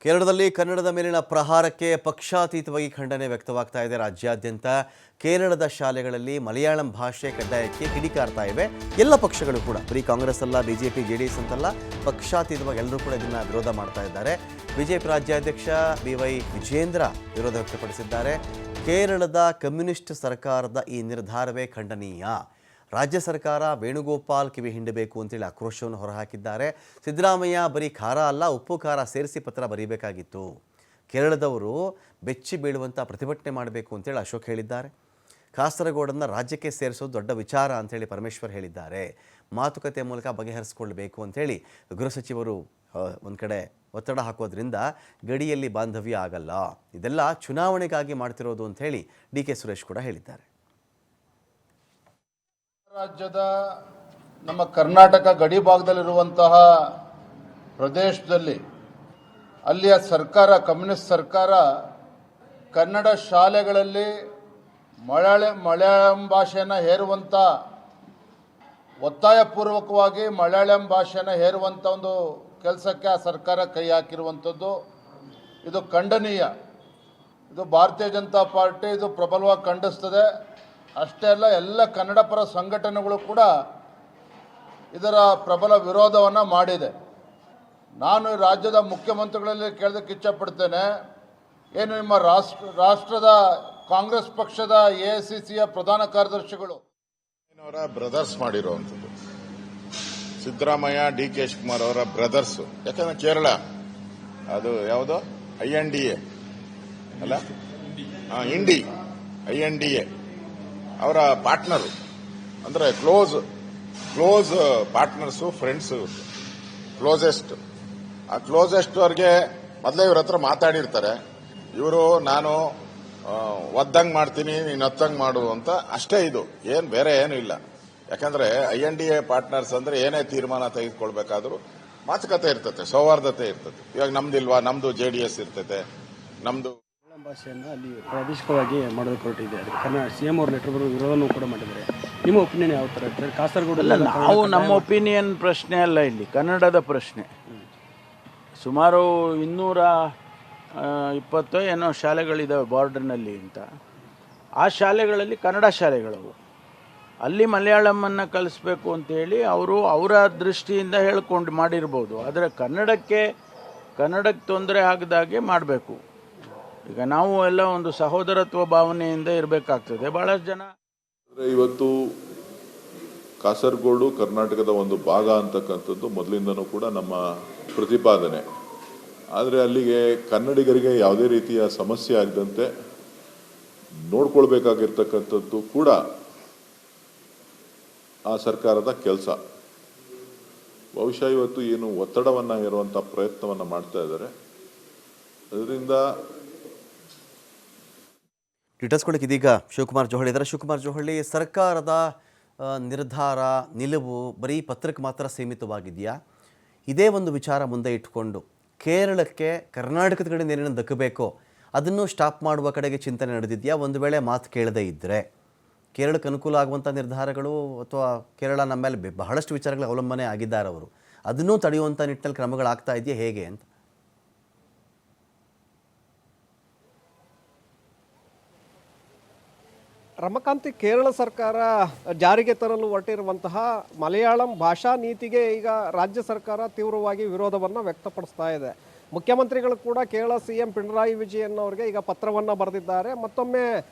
ಕೇರಳದಲ್ಲಿ ಕನ್ನಡದ ಮೇಲಿನ ಪ್ರಹಾರಕ್ಕೆ ಪಕ್ಷಾತೀತವಾಗಿ ಖಂಡನೆ ವ್ಯಕ್ತವಾಗ್ತಾ ಇದೆ. ರಾಜ್ಯಾದ್ಯಂತ ಕೇರಳದ ಶಾಲೆಗಳಲ್ಲಿ ಮಲಯಾಳಂ ಭಾಷೆ ಕಡ್ಡಾಯಕ್ಕೆ ಕಿಡಿಕಾರ್ತಾ ಇವೆ ಎಲ್ಲ ಪಕ್ಷಗಳು ಕೂಡ. ಬರೀ ಕಾಂಗ್ರೆಸ್ ಅಲ್ಲ, ಬಿಜೆಪಿ ಜೆಡಿಎಸ್ ಅಂತಲ್ಲ, ಪಕ್ಷಾತೀತವಾಗಿ ಎಲ್ಲರೂ ಕೂಡ ಇದನ್ನು ವಿರೋಧ ಮಾಡ್ತಾ ಇದ್ದಾರೆ. ಬಿಜೆಪಿ ರಾಜ್ಯಾಧ್ಯಕ್ಷ BY ವಿಜೇಂದ್ರ ವಿರೋಧ ವ್ಯಕ್ತಪಡಿಸಿದ್ದಾರೆ. ಕೇರಳದ ಕಮ್ಯುನಿಸ್ಟ್ ಸರ್ಕಾರದ ಈ ನಿರ್ಧಾರವೇ ಖಂಡನೀಯ. ರಾಜ್ಯ ಸರ್ಕಾರ ವೇಣುಗೋಪಾಲ್ ಕಿವಿ ಹಿಂಡಬೇಕು ಅಂತೇಳಿ ಆಕ್ರೋಶವನ್ನು ಹೊರಹಾಕಿದ್ದಾರೆ. ಸಿದ್ದರಾಮಯ್ಯ ಬರೀ ಖಾರ ಅಲ್ಲ, ಉಪ್ಪು ಖಾರ ಸೇರಿಸಿ ಪತ್ರ ಬರೀಬೇಕಾಗಿತ್ತು. ಕೇರಳದವರು ಬೆಚ್ಚಿ ಬೀಳುವಂಥ ಪ್ರತಿಭಟನೆ ಮಾಡಬೇಕು ಅಂತೇಳಿ ಅಶೋಕ್ ಹೇಳಿದ್ದಾರೆ. ಕಾಸರಗೋಡನ್ನು ರಾಜ್ಯಕ್ಕೆ ಸೇರಿಸೋದು ದೊಡ್ಡ ವಿಚಾರ ಅಂತೇಳಿ ಪರಮೇಶ್ವರ್ ಹೇಳಿದ್ದಾರೆ. ಮಾತುಕತೆ ಮೂಲಕ ಬಗೆಹರಿಸಿಕೊಳ್ಳಬೇಕು ಅಂಥೇಳಿ ಗೃಹ ಸಚಿವರು ಒಂದು ಕಡೆ ಒತ್ತಡ ಹಾಕೋದ್ರಿಂದ ಗಡಿಯಲ್ಲಿ ಬಾಂಧವ್ಯ ಆಗಲ್ಲ, ಇದೆಲ್ಲ ಚುನಾವಣೆಗಾಗಿ ಮಾಡ್ತಿರೋದು ಅಂಥೇಳಿ DK ಸುರೇಶ್ ಕೂಡ ಹೇಳಿದ್ದಾರೆ. ರಾಜ್ಯದ ನಮ್ಮ ಕರ್ನಾಟಕ ಗಡಿ ಭಾಗದಲ್ಲಿರುವಂತಹ ಪ್ರದೇಶದಲ್ಲಿ ಅಲ್ಲಿಯ ಸರ್ಕಾರ, ಕಮ್ಯುನಿಸ್ಟ್ ಸರ್ಕಾರ, ಕನ್ನಡ ಶಾಲೆಗಳಲ್ಲಿ ಮಲಯಾಳಂ ಭಾಷೆಯನ್ನು ಹೇರುವಂಥ, ಒತ್ತಾಯಪೂರ್ವಕವಾಗಿ ಮಲಯಾಳಂ ಭಾಷೆಯನ್ನು ಹೇರುವಂಥ ಒಂದು ಕೆಲಸಕ್ಕೆ ಆ ಸರ್ಕಾರ ಕೈ ಹಾಕಿರುವಂಥದ್ದು ಇದು ಖಂಡನೀಯ. ಇದು ಭಾರತೀಯ ಜನತಾ ಪಾರ್ಟಿ ಇದು ಪ್ರಬಲವಾಗಿ ಖಂಡಿಸ್ತದೆ. ಅಷ್ಟೇ ಅಲ್ಲ, ಎಲ್ಲ ಕನ್ನಡ ಪರ ಸಂಘಟನೆಗಳು ಕೂಡ ಇದರ ಪ್ರಬಲ ವಿರೋಧವನ್ನು ಮಾಡಿದೆ. ನಾನು ರಾಜ್ಯದ ಮುಖ್ಯಮಂತ್ರಿಗಳಲ್ಲಿ ಕೇಳೋದಕ್ಕೆ ಇಚ್ಛಪಡ್ತೇನೆ, ಏನು ನಿಮ್ಮ ರಾಷ್ಟ್ರದ ಕಾಂಗ್ರೆಸ್ ಪಕ್ಷದ AICCಯ ಪ್ರಧಾನ ಕಾರ್ಯದರ್ಶಿಗಳು ಅವರ ಬ್ರದರ್ಸ್ ಮಾಡಿರುವಂಥದ್ದು, ಸಿದ್ದರಾಮಯ್ಯ DK ಶಿವಕುಮಾರ್ ಅವರ ಬ್ರದರ್ಸ್. ಯಾಕಂದ್ರೆ ಕೇರಳ ಅದು ಯಾವುದೋ INDA ಅಲ್ಲ, INDA ಅವರ ಪಾರ್ಟ್ನರು, ಅಂದರೆ ಕ್ಲೋಸ್ ಪಾರ್ಟ್ನರ್ಸು, ಫ್ರೆಂಡ್ಸು, ಆ ಕ್ಲೋಸೆಸ್ಟ್ ಅವ್ರಿಗೆ ಮೊದಲೇ ಇವ್ರ ಹತ್ರ ಮಾತಾಡಿರ್ತಾರೆ. ಇವರು ನಾನು ಒದ್ದಂಗೆ ಮಾಡ್ತೀನಿ, ನೀನು ಹತ್ತಂಗೆ ಮಾಡು ಅಂತ ಅಷ್ಟೇ. ಇದು ಏನು ಬೇರೆ ಏನೂ ಇಲ್ಲ. ಯಾಕಂದ್ರೆ INDA ಪಾರ್ಟ್ನರ್ಸ್ ಅಂದ್ರೆ ಏನೇ ತೀರ್ಮಾನ ತೆಗೆದುಕೊಳ್ಬೇಕಾದ್ರೂ ಮಾತುಕತೆ ಇರ್ತದೆ, ಸೌಹಾರ್ದತೆ ಇರ್ತದೆ. ಇವಾಗ ನಮ್ದಿಲ್ವಾ, ನಮ್ದು JDS ಇರ್ತೈತೆ, ನಮ್ದು ಭಾಷೆಯನ್ನು ಅಲ್ಲಿ ಪ್ರಾದೇಶಿಕವಾಗಿ ಮಾಡೋದಕ್ಕೆ ಹೊರಟಿದೆ. ಅದಕ್ಕೆ ಕನ್ನಡ CM ಅವ್ರ ಲೆಟರ್ ಬರೋ ವಿರೋಧನೂ ಕೂಡ ಮಾಡಿದ್ದಾರೆ. ನಿಮ್ಮ ಒಪಿನಿಯನ್ ಯಾವ ಥರ ಇರ್ತದೆ? ಕಾಸರಗೋಡಲ್ಲ, ನಾವು ನಮ್ಮ ಒಪಿನಿಯನ್ ಪ್ರಶ್ನೆ ಅಲ್ಲ, ಇಲ್ಲಿ ಕನ್ನಡದ ಪ್ರಶ್ನೆ. ಸುಮಾರು 220 ಏನೋ ಶಾಲೆಗಳಿದ್ದಾವೆ ಬಾರ್ಡರ್ನಲ್ಲಿ ಅಂತ. ಆ ಶಾಲೆಗಳಲ್ಲಿ ಕನ್ನಡ ಶಾಲೆಗಳವು. ಅಲ್ಲಿ ಮಲಯಾಳಮನ್ನು ಕಲಿಸ್ಬೇಕು ಅಂತೇಳಿ ಅವರು ಅವರ ದೃಷ್ಟಿಯಿಂದ ಹೇಳ್ಕೊಂಡು ಮಾಡಿರ್ಬೋದು. ಆದರೆ ಕನ್ನಡಕ್ಕೆ ತೊಂದರೆ ಆಗದಾಗೆ ಮಾಡಬೇಕು. ಈಗ ನಾವು ಎಲ್ಲ ಒಂದು ಸಹೋದರತ್ವ ಭಾವನೆಯಿಂದ ಇರಬೇಕಾಗ್ತದೆ. ಬಹಳಷ್ಟು ಜನ ಇವತ್ತು ಕಾಸರಗೋಡು ಕರ್ನಾಟಕದ ಒಂದು ಭಾಗ ಅಂತಕ್ಕಂಥದ್ದು ಮೊದಲಿಂದನೂ ಕೂಡ ನಮ್ಮ ಪ್ರತಿಪಾದನೆ. ಆದರೆ ಅಲ್ಲಿಗೆ ಕನ್ನಡಿಗರಿಗೆ ಯಾವುದೇ ರೀತಿಯ ಸಮಸ್ಯೆ ಆಗದಂತೆ ನೋಡ್ಕೊಳ್ಬೇಕಾಗಿರ್ತಕ್ಕಂಥದ್ದು ಕೂಡ ಆ ಸರ್ಕಾರದ ಕೆಲಸ. ಬಹುಶಃ ಇವತ್ತು ಏನು ಒತ್ತಡವನ್ನು ಹೇರುವಂಥ ಪ್ರಯತ್ನವನ್ನು ಮಾಡ್ತಾ ಇದ್ದಾರೆ. ಅದರಿಂದ ಡೀಟೇಲ್ಸ್ ಕೊಡಕ್ಕೆ ಇದೀಗ ಶಿವಕುಮಾರ್ ಜೋಹಳಿ ಇದ್ದಾರೆ. ಶಿವಕುಮಾರ್ ಜೋಹಳಿ, ಸರ್ಕಾರದ ನಿರ್ಧಾರ, ನಿಲುವು ಬರೀ ಪತ್ರಕ್ಕೆ ಮಾತ್ರ ಸೀಮಿತವಾಗಿದೆಯಾ? ಇದೇ ಒಂದು ವಿಚಾರ ಮುಂದೆ ಇಟ್ಕೊಂಡು ಕೇರಳಕ್ಕೆ ಕರ್ನಾಟಕದ ಕಡೆ ಏನೇನು ದಕ್ಕಬೇಕೋ ಅದನ್ನು ಸ್ಟಾಪ್ ಮಾಡುವ ಕಡೆಗೆ ಚಿಂತನೆ ನಡೆದಿದೆಯಾ? ಒಂದು ವೇಳೆ ಮಾತು ಕೇಳದೇ ಇದ್ದರೆ ಕೇರಳಕ್ಕೆ ಅನುಕೂಲ ಆಗುವಂಥ ನಿರ್ಧಾರಗಳು ಅಥವಾ ಕೇರಳ ನಮ್ಮ ಮೇಲೆ ಬಹಳಷ್ಟು ವಿಚಾರಗಳ ಅವಲಂಬನೆ ಆಗಿದ್ದಾರೆ ಅವರು, ಅದನ್ನೂ ತಡೆಯುವಂಥ ನಿಟ್ಟಿನಲ್ಲಿ ಕ್ರಮಗಳಾಗ್ತಾ ಇದೆಯಾ ಹೇಗೆ ಅಂತ? ರಮಕಾಂತಿ, ಕೇರಳ ಸರ್ಕಾರ ಜಾರಿಗೆ ತರಲು ಹೊರಟಿರುವಂತಹ ಮಲಯಾಳಂ ಭಾಷಾ ನೀತಿಗೆ ಈಗ ರಾಜ್ಯ ಸರ್ಕಾರ ತೀವ್ರವಾಗಿ ವಿರೋಧವನ್ನು ವ್ಯಕ್ತಪಡಿಸ್ತಾ ಇದೆ. ಮುಖ್ಯಮಂತ್ರಿಗಳು ಕೂಡ ಕೇರಳ CM ಪಿಣರಾಯಿ ವಿಜಯನ್ ಅವರಿಗೆ ಈಗ ಪತ್ರವನ್ನು ಬರೆದಿದ್ದಾರೆ. ಮತ್ತೊಮ್ಮೆ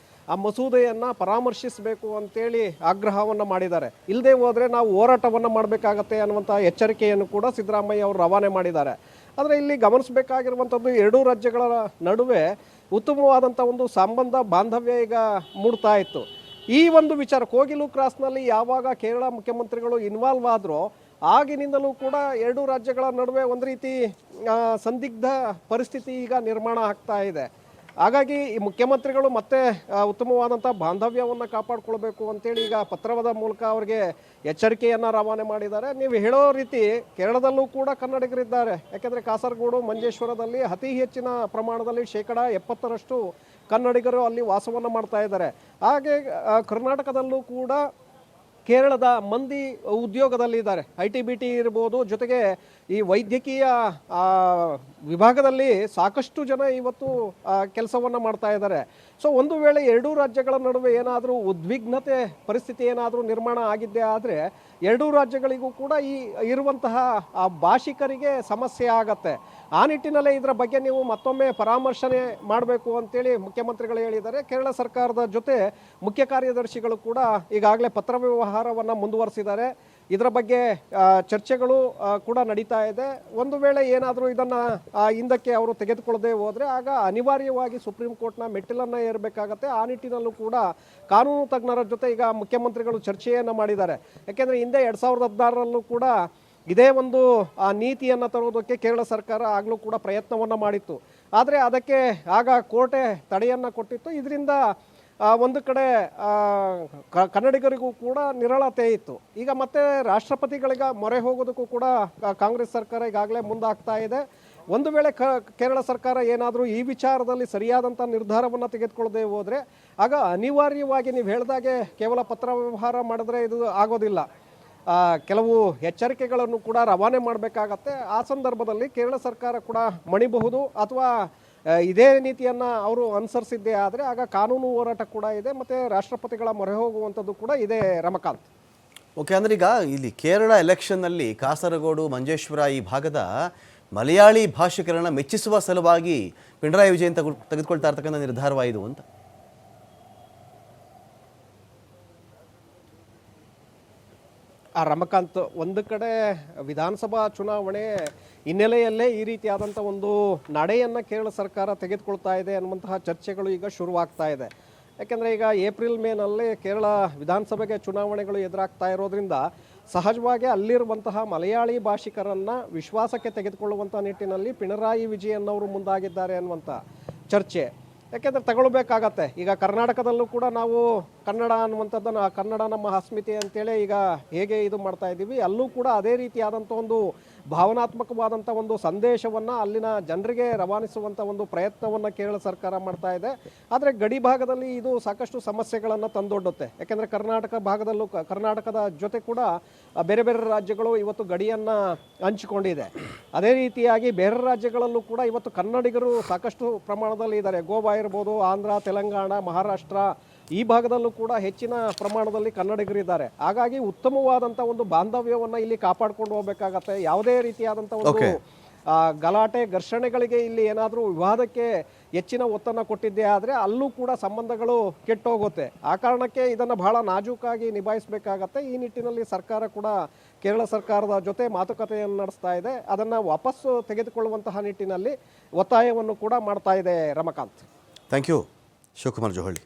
ಆ ಮಸೂದೆಯನ್ನು ಪರಾಮರ್ಶಿಸಬೇಕು ಅಂತೇಳಿ ಆಗ್ರಹವನ್ನು ಮಾಡಿದ್ದಾರೆ. ಇಲ್ಲದೆ ಹೋದರೆ ನಾವು ಹೋರಾಟವನ್ನು ಮಾಡಬೇಕಾಗತ್ತೆ ಅನ್ನುವಂಥ ಎಚ್ಚರಿಕೆಯನ್ನು ಕೂಡ ಸಿದ್ದರಾಮಯ್ಯ ಅವರು ರವಾನೆ ಮಾಡಿದ್ದಾರೆ. ಆದರೆ ಇಲ್ಲಿ ಗಮನಿಸಬೇಕಾಗಿರುವಂಥದ್ದು, ಎರಡೂ ರಾಜ್ಯಗಳ ನಡುವೆ ಉತ್ತಮವಾದಂಥ ಒಂದು ಸಂಬಂಧ, ಬಾಂಧವ್ಯ ಈಗ ಮೂಡ್ತಾ ಇತ್ತು. ಈ ಒಂದು ವಿಚಾರ ಕೋಗಿಲು ಕ್ರಾಸ್ನಲ್ಲಿ ಯಾವಾಗ ಕೇರಳ ಮುಖ್ಯಮಂತ್ರಿಗಳು ಇನ್ವಾಲ್ವ್ ಆದರೂ ಆಗಿನಿಂದಲೂ ಕೂಡ ಎರಡೂ ರಾಜ್ಯಗಳ ನಡುವೆ ಒಂದು ರೀತಿ ಸಂದಿಗ್ಧ ಪರಿಸ್ಥಿತಿ ಈಗ ನಿರ್ಮಾಣ ಆಗ್ತಾ ಇದೆ. ಹಾಗಾಗಿ ಈ ಮುಖ್ಯಮಂತ್ರಿಗಳು ಮತ್ತೆ ಉತ್ತಮವಾದಂಥ ಬಾಂಧವ್ಯವನ್ನು ಕಾಪಾಡಿಕೊಳ್ಬೇಕು ಅಂತೇಳಿ ಈಗ ಪತ್ರದ ಮೂಲಕ ಅವರಿಗೆ ಎಚ್ಚರಿಕೆಯನ್ನು ರವಾನೆ ಮಾಡಿದ್ದಾರೆ. ನೀವು ಹೇಳೋ ರೀತಿ ಕೇರಳದಲ್ಲೂ ಕೂಡ ಕನ್ನಡಿಗರಿದ್ದಾರೆ. ಯಾಕೆಂದರೆ ಕಾಸರಗೋಡು, ಮಂಜೇಶ್ವರದಲ್ಲಿ ಅತಿ ಹೆಚ್ಚಿನ ಪ್ರಮಾಣದಲ್ಲಿ 70% ಕನ್ನಡಿಗರು ಅಲ್ಲಿ ವಾಸವನ್ನು ಮಾಡ್ತಾ ಇದ್ದಾರೆ. ಹಾಗೆ ಕರ್ನಾಟಕದಲ್ಲೂ ಕೂಡ ಕೇರಳದ ಮಂದಿ ಉದ್ಯೋಗದಲ್ಲಿದ್ದಾರೆ. IT-BT ಇರ್ಬೋದು, ಜೊತೆಗೆ ಈ ವೈದ್ಯಕೀಯ ವಿಭಾಗದಲ್ಲಿ ಸಾಕಷ್ಟು ಜನ ಇವತ್ತು ಕೆಲಸವನ್ನು ಮಾಡ್ತಾ ಇದ್ದಾರೆ. ಸೊ ಒಂದು ವೇಳೆ ಎರಡೂ ರಾಜ್ಯಗಳ ನಡುವೆ ಏನಾದರೂ ಉದ್ವಿಗ್ನತೆ ಪರಿಸ್ಥಿತಿ ಏನಾದರೂ ನಿರ್ಮಾಣ ಆಗಿದ್ದೇ ಆದರೆ ಎರಡೂ ರಾಜ್ಯಗಳಿಗೂ ಕೂಡ ಈ ಇರುವಂತಹ ಭಾಷಿಕರಿಗೆ ಸಮಸ್ಯೆ ಆಗತ್ತೆ. ಆ ನಿಟ್ಟಿನಲ್ಲೇ ಇದರ ಬಗ್ಗೆ ನೀವು ಮತ್ತೊಮ್ಮೆ ಪರಾಮರ್ಶನೆ ಮಾಡಬೇಕು ಅಂತೇಳಿ ಮುಖ್ಯಮಂತ್ರಿಗಳು ಹೇಳಿದ್ದಾರೆ. ಕೇರಳ ಸರ್ಕಾರದ ಜೊತೆ ಮುಖ್ಯ ಕಾರ್ಯದರ್ಶಿಗಳು ಕೂಡ ಈಗಾಗಲೇ ಪತ್ರ ವ್ಯವಹಾರವನ್ನು ಮುಂದುವರಿಸಿದ್ದಾರೆ. ಇದರ ಬಗ್ಗೆ ಚರ್ಚೆಗಳು ಕೂಡ ನಡೀತಾ ಇದೆ. ಒಂದು ವೇಳೆ ಏನಾದರೂ ಇದನ್ನು ಹಿಂದಕ್ಕೆ ಅವರು ತೆಗೆದುಕೊಳ್ಳದೆ ಹೋದರೆ ಆಗ ಅನಿವಾರ್ಯವಾಗಿ ಸುಪ್ರೀಂ ಕೋರ್ಟ್ನ ಮೆಟ್ಟಿಲನ್ನು ಏರಬೇಕಾಗತ್ತೆ. ಆ ನಿಟ್ಟಿನಲ್ಲೂ ಕೂಡ ಕಾನೂನು ತಜ್ಞರ ಜೊತೆ ಈಗ ಮುಖ್ಯಮಂತ್ರಿಗಳು ಚರ್ಚೆಯನ್ನು ಮಾಡಿದ್ದಾರೆ. ಯಾಕೆಂದರೆ ಹಿಂದೆ 2016ರಲ್ಲೂ ಕೂಡ ಇದೇ ಒಂದು ನೀತಿಯನ್ನು ತರುವುದಕ್ಕೆ ಕೇರಳ ಸರ್ಕಾರ ಆಗಲೂ ಕೂಡ ಪ್ರಯತ್ನವನ್ನು ಮಾಡಿತ್ತು. ಆದರೆ ಅದಕ್ಕೆ ಆಗ ಕೋರ್ಟೆ ತಡೆಯನ್ನು ಕೊಟ್ಟಿತ್ತು. ಇದರಿಂದ ಒಂದು ಕಡೆ ಕನ್ನಡಿಗರಿಗೂ ಕೂಡ ನಿರಳತೆ ಇತ್ತು. ಈಗ ಮತ್ತೆ ರಾಷ್ಟ್ರಪತಿಗಳಿಗೆ ಮೊರೆ ಹೋಗೋದಕ್ಕೂ ಕೂಡ ಕಾಂಗ್ರೆಸ್ ಸರ್ಕಾರ ಈಗಾಗಲೇ ಮುಂದಾಗ್ತಾ ಇದೆ. ಒಂದು ವೇಳೆ ಕೇರಳ ಸರ್ಕಾರ ಏನಾದರೂ ಈ ವಿಚಾರದಲ್ಲಿ ಸರಿಯಾದಂಥ ನಿರ್ಧಾರವನ್ನು ತೆಗೆದುಕೊಳ್ಳದೆ ಹೋದರೆ ಆಗ ಅನಿವಾರ್ಯವಾಗಿ ನೀವು ಹೇಳಿದಾಗೆ ಕೇವಲ ಪತ್ರ ವ್ಯವಹಾರ ಮಾಡಿದ್ರೆ ಇದು ಆಗೋದಿಲ್ಲ. ಕೆಲವು ಎಚ್ಚರಿಕೆಗಳನ್ನು ಕೂಡ ರವಾನೆ ಮಾಡಬೇಕಾಗತ್ತೆ. ಆ ಸಂದರ್ಭದಲ್ಲಿ ಕೇರಳ ಸರ್ಕಾರ ಕೂಡ ಮಣಿಬಹುದು ಅಥವಾ ಇದೇ ನೀತಿಯನ್ನು ಅವರು ಅನುಸರಿಸಿದ್ದೇ ಆದರೆ ಆಗ ಕಾನೂನು ಹೋರಾಟ ಕೂಡ ಇದೆ ಮತ್ತು ರಾಷ್ಟ್ರಪತಿಗಳ ಮೊರೆ ಹೋಗುವಂಥದ್ದು ಕೂಡ ಇದೆ. ರಮಕಾಂತ್, ಓಕೆ, ಅಂದ್ರೆ ಈಗ ಇಲ್ಲಿ ಕೇರಳ ಎಲೆಕ್ಷನ್ನಲ್ಲಿ ಕಾಸರಗೋಡು, ಮಂಜೇಶ್ವರ ಈ ಭಾಗದ ಮಲಯಾಳಿ ಭಾಷಿಕರನ್ನ ಮೆಚ್ಚಿಸುವ ಸಲುವಾಗಿ ಪಿಣರಾಯಿ ವಿಜಯನ್ ತೆಗೆದುಕೊಳ್ತಾ ಇರ್ತಕ್ಕಂಥ ನಿರ್ಧಾರವಾಯಿತು ಅಂತ. ರಮಕಾಂತ್, ಒಂದು ಕಡೆ ವಿಧಾನಸಭಾ ಚುನಾವಣೆ ಹಿನ್ನೆಲೆಯಲ್ಲೇ ಈ ರೀತಿಯಾದಂಥ ಒಂದು ನಡೆಯನ್ನು ಕೇರಳ ಸರ್ಕಾರ ತೆಗೆದುಕೊಳ್ತಾ ಇದೆ ಅನ್ನುವಂತಹ ಚರ್ಚೆಗಳು ಈಗ ಶುರುವಾಗ್ತಾ ಇದೆ. ಯಾಕೆಂದರೆ ಈಗ ಏಪ್ರಿಲ್ ಮೇನಲ್ಲಿ ಕೇರಳ ವಿಧಾನಸಭೆಗೆ ಚುನಾವಣೆಗಳು ಎದುರಾಗ್ತಾ ಇರೋದ್ರಿಂದ ಸಹಜವಾಗಿ ಅಲ್ಲಿರುವಂತಹ ಮಲಯಾಳಿ ಭಾಷಿಕರನ್ನು ವಿಶ್ವಾಸಕ್ಕೆ ತೆಗೆದುಕೊಳ್ಳುವಂಥ ನಿಟ್ಟಿನಲ್ಲಿ ಪಿಣರಾಯಿ ವಿಜಯನ್ ಅವರು ಮುಂದಾಗಿದ್ದಾರೆ ಅನ್ನುವಂಥ ಚರ್ಚೆ. ಯಾಕೆಂದರೆ ತಗೊಳ್ಬೇಕಾಗತ್ತೆ. ಈಗ ಕರ್ನಾಟಕದಲ್ಲೂ ಕೂಡ ನಾವು ಕನ್ನಡ ಅನ್ನುವಂಥದ್ದನ್ನು ಕನ್ನಡ ನಮ್ಮ ಅಸ್ಮಿತೆ ಅಂತೇಳಿ ಈಗ ಹೇಗೆ ಇದು ಮಾಡ್ತಾ ಇದ್ದೀವಿ, ಅಲ್ಲೂ ಕೂಡ ಅದೇ ರೀತಿಯಾದಂಥ ಒಂದು ಭಾವನಾತ್ಮಕವಾದಂಥ ಒಂದು ಸಂದೇಶವನ್ನು ಅಲ್ಲಿನ ಜನರಿಗೆ ರವಾನಿಸುವಂಥ ಒಂದು ಪ್ರಯತ್ನವನ್ನು ಕೇರಳ ಸರ್ಕಾರ ಮಾಡ್ತಾ ಇದೆ. ಆದರೆ ಗಡಿ ಭಾಗದಲ್ಲಿ ಇದು ಸಾಕಷ್ಟು ಸಮಸ್ಯೆಗಳನ್ನು ತಂದೊಡ್ಡುತ್ತೆ. ಯಾಕೆಂದರೆ ಕರ್ನಾಟಕ ಭಾಗದಲ್ಲೂ ಕರ್ನಾಟಕದ ಜೊತೆ ಕೂಡ ಬೇರೆ ಬೇರೆ ರಾಜ್ಯಗಳು ಇವತ್ತು ಗಡಿಯನ್ನು ಹಂಚಿಕೊಂಡಿದೆ. ಅದೇ ರೀತಿಯಾಗಿ ಬೇರೆ ರಾಜ್ಯಗಳಲ್ಲೂ ಕೂಡ ಇವತ್ತು ಕನ್ನಡಿಗರು ಸಾಕಷ್ಟು ಪ್ರಮಾಣದಲ್ಲಿ ಇದ್ದಾರೆ. ಗೋವಾ ಇರ್ಬೋದು, ಆಂಧ್ರ, ತೆಲಂಗಾಣ, ಮಹಾರಾಷ್ಟ್ರ ಈ ಭಾಗದಲ್ಲೂ ಕೂಡ ಹೆಚ್ಚಿನ ಪ್ರಮಾಣದಲ್ಲಿ ಕನ್ನಡಿಗರಿದ್ದಾರೆ. ಹಾಗಾಗಿ ಉತ್ತಮವಾದಂಥ ಒಂದು ಬಾಂಧವ್ಯವನ್ನು ಇಲ್ಲಿ ಕಾಪಾಡ್ಕೊಂಡು ಹೋಗಬೇಕಾಗತ್ತೆ. ಯಾವುದೇ ರೀತಿಯಾದಂಥ ಒಂದು ಗಲಾಟೆ ಘರ್ಷಣೆಗಳಿಗೆ ಇಲ್ಲಿ ಏನಾದರೂ ವಿವಾದಕ್ಕೆ ಹೆಚ್ಚಿನ ಒತ್ತನ್ನು ಕೊಟ್ಟಿದ್ದೇ ಆದರೆ ಅಲ್ಲೂ ಕೂಡ ಸಂಬಂಧಗಳು ಕೆಟ್ಟೋಗುತ್ತೆ. ಆ ಕಾರಣಕ್ಕೆ ಇದನ್ನು ಬಹಳ ನಾಜೂಕಾಗಿ ನಿಭಾಯಿಸಬೇಕಾಗತ್ತೆ. ಈ ನಿಟ್ಟಿನಲ್ಲಿ ಸರ್ಕಾರ ಕೂಡ ಕೇರಳ ಸರ್ಕಾರದ ಜೊತೆ ಮಾತುಕತೆಯನ್ನು ನಡೆಸ್ತಾ ಇದೆ. ಅದನ್ನು ವಾಪಸ್ಸು ತೆಗೆದುಕೊಳ್ಳುವಂತಹ ನಿಟ್ಟಿನಲ್ಲಿ ಒತ್ತಾಯವನ್ನು ಕೂಡ ಮಾಡ್ತಾ ಇದೆ. Ramakant, thank you Shivakumar Johalli.